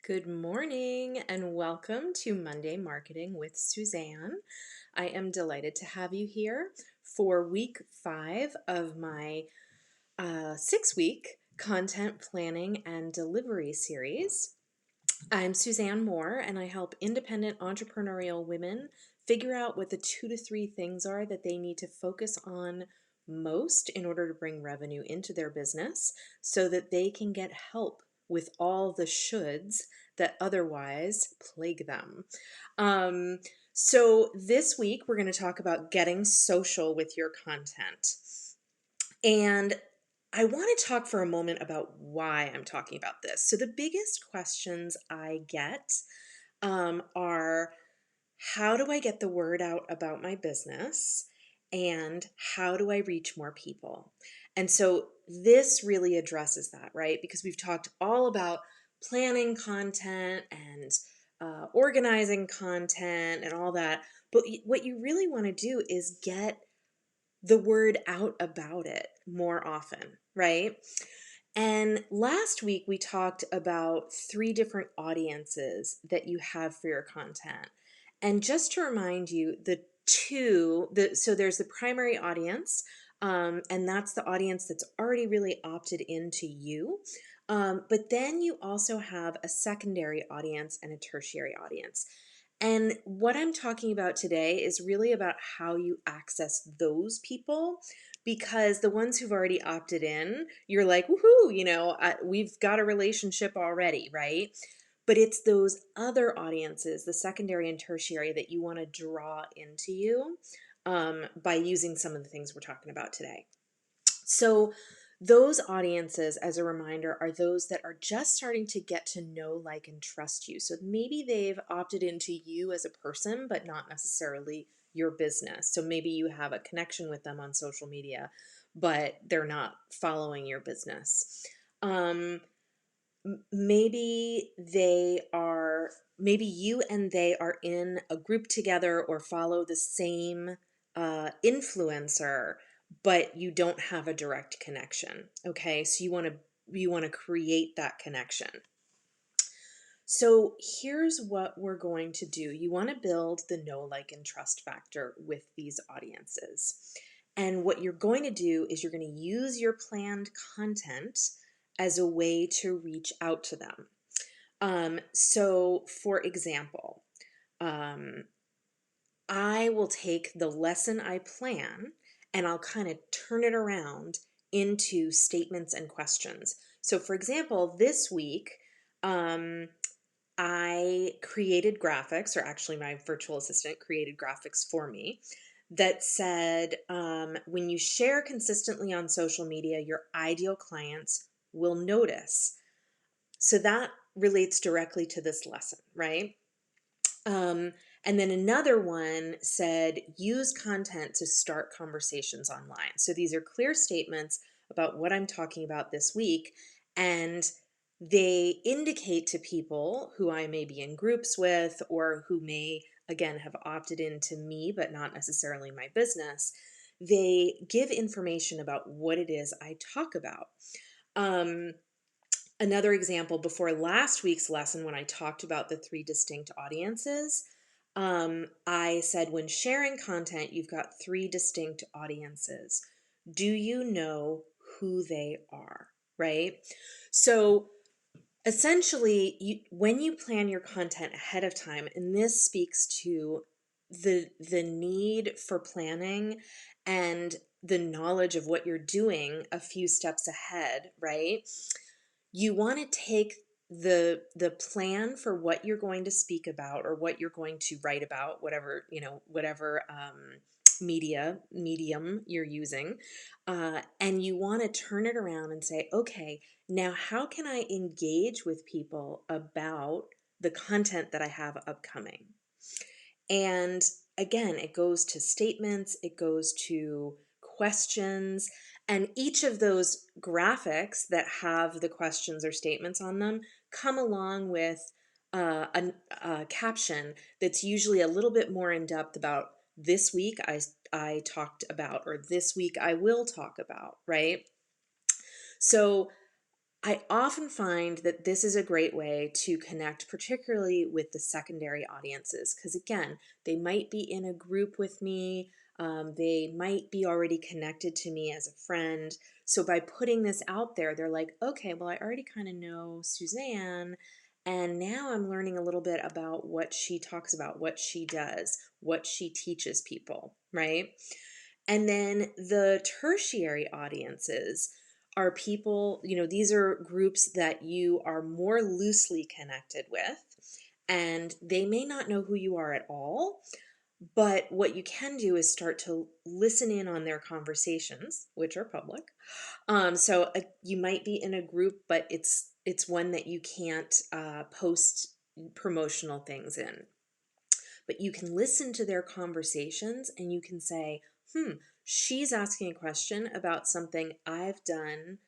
Good morning and welcome to Monday Marketing with Suzanne. I am delighted to have you here for week 5 of my 6-week content planning and delivery series. I'm Suzanne Moore and I help independent entrepreneurial women figure out what the 2 to 3 things are that they need to focus on most in order to bring revenue into their business so that they can get help with all the shoulds that otherwise plague them. Um, so this week we're going to talk about getting social with your content. And I want to talk for a moment about why I'm talking about this. So the biggest questions I get are, how do I get the word out about my business? And how do I reach more people? And so this really addresses that, right? Because we've talked all about planning content and organizing content and all that. But what you really want to do is get the word out about it more often, right? And last week we talked about 3 different audiences that you have for your content. And just to remind you, so there's the primary audience, and that's the audience that's already really opted into you. But then you also have a secondary audience and a tertiary audience. And what I'm talking about today is really about how you access those people, because the ones who've already opted in, you're like, woohoo, we've got a relationship already, right? But it's those other audiences, the secondary and tertiary, that you want to draw into you by using some of the things we're talking about today. So those audiences, as a reminder, are those that are just starting to get to know, like, and trust you. So maybe they've opted into you as a person, but not necessarily your business. So maybe you have a connection with them on social media, but they're not following your business. Maybe you and they are in a group together or follow the same influencer, but you don't have a direct connection. Okay, so you want to create that connection. So here's what we're going to do. You want to build the know, like, and trust factor with these audiences. And what you're going to do is you're going to use your planned content as a way to reach out to them. So for example, I will take the lesson I plan and I'll kind of turn it around into statements and questions. So for example, this week, I created graphics, or actually my virtual assistant created graphics for me that said, when you share consistently on social media, your ideal clients will notice. So that relates directly to this lesson, right? And then another one said, use content to start conversations online. So these are clear statements about what I'm talking about this week. And they indicate to people who I may be in groups with, or who may, again, have opted into me, but not necessarily my business. They give information about what it is I talk about. Another example, before last week's lesson, when I talked about the 3 distinct audiences, I said, when sharing content, you've got 3 distinct audiences. Do you know who they are, right? So essentially, when you plan your content ahead of time, and this speaks to the need for planning and the knowledge of what you're doing a few steps ahead, right? You want to take the plan for what you're going to speak about or what you're going to write about, whatever medium you're using, and you want to turn it around and say, okay, now how can I engage with people about the content that I have upcoming? And again, it goes to statements, it goes to questions, and each of those graphics that have the questions or statements on them come along with a caption that's usually a little bit more in depth about this week I talked about, or this week I will talk about, right? So I often find that this is a great way to connect, particularly with the secondary audiences, because again, they might be in a group with me, they might be already connected to me as a friend. So by putting this out there, they're like, okay, well, I already kind of know Suzanne, and now I'm learning a little bit about what she talks about, what she does, what she teaches people, right? And then the tertiary audiences are people, these are groups that you are more loosely connected with, and they may not know who you are at all. But what you can do is start to listen in on their conversations, which are public. So you might be in a group, but it's one that you can't post promotional things in. But you can listen to their conversations and you can say, she's asking a question about something I've done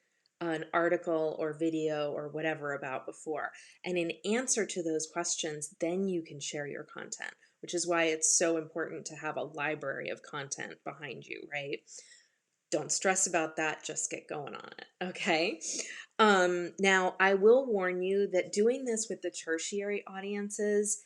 an article or video or whatever about before. And in answer to those questions, then you can share your content, which is why it's so important to have a library of content behind you, right? Don't stress about that, just get going on it, okay? Now, I will warn you that doing this with the tertiary audiences,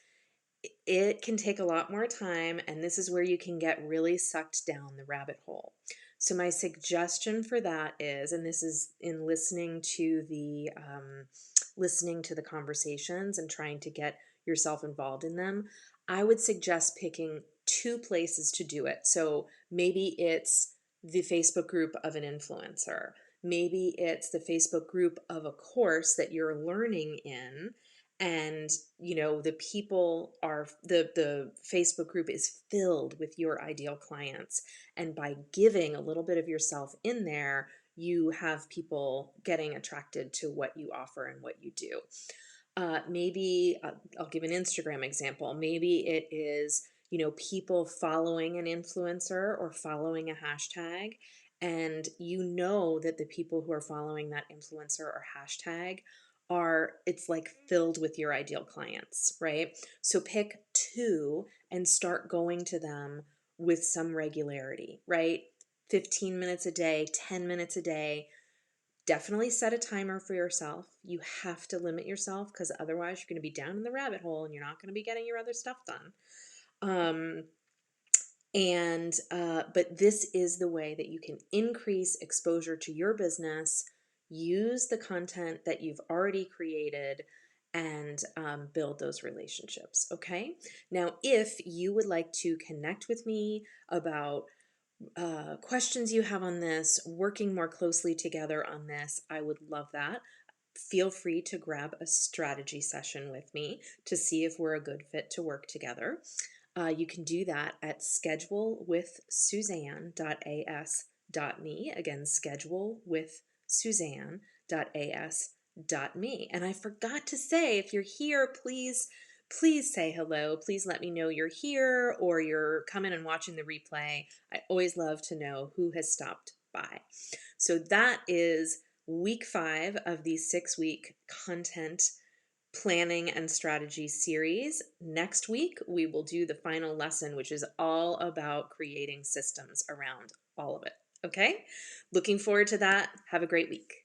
it can take a lot more time, and this is where you can get really sucked down the rabbit hole. So my suggestion for that is, and this is in listening to the conversations and trying to get yourself involved in them, I would suggest picking two places to do it. So maybe it's the Facebook group of an influencer. Maybe it's the Facebook group of a course that you're learning in, and the people are the Facebook group is filled with your ideal clients, and by giving a little bit of yourself in there, you have people getting attracted to what you offer and what you do. Maybe I'll give an Instagram example. Maybe it is people following an influencer or following a hashtag, and that the people who are following that influencer or hashtag it's like filled with your ideal clients, right? So pick two and start going to them with some regularity, right? 15 minutes a day, 10 minutes a day. Definitely set a timer for yourself. You have to limit yourself, because otherwise you're going to be down in the rabbit hole and you're not going to be getting your other stuff done. But this is the way that you can increase exposure to your business, use the content that you've already created, and build those relationships. Okay. Now, if you would like to connect with me about questions you have on this, working more closely together on this, I would love that. Feel free to grab a strategy session with me to see if we're a good fit to work together. You can do that at schedulewithsuzanne.as.me. Again, schedulewithsuzanne.as.me. And I forgot to say, if you're here, please say hello. Please let me know you're here or you're coming and watching the replay. I always love to know who has stopped by. So that is week 5 of the 6-week content planning and strategy series. Next week, we will do the final lesson, which is all about creating systems around all of it. Okay? Looking forward to that. Have a great week.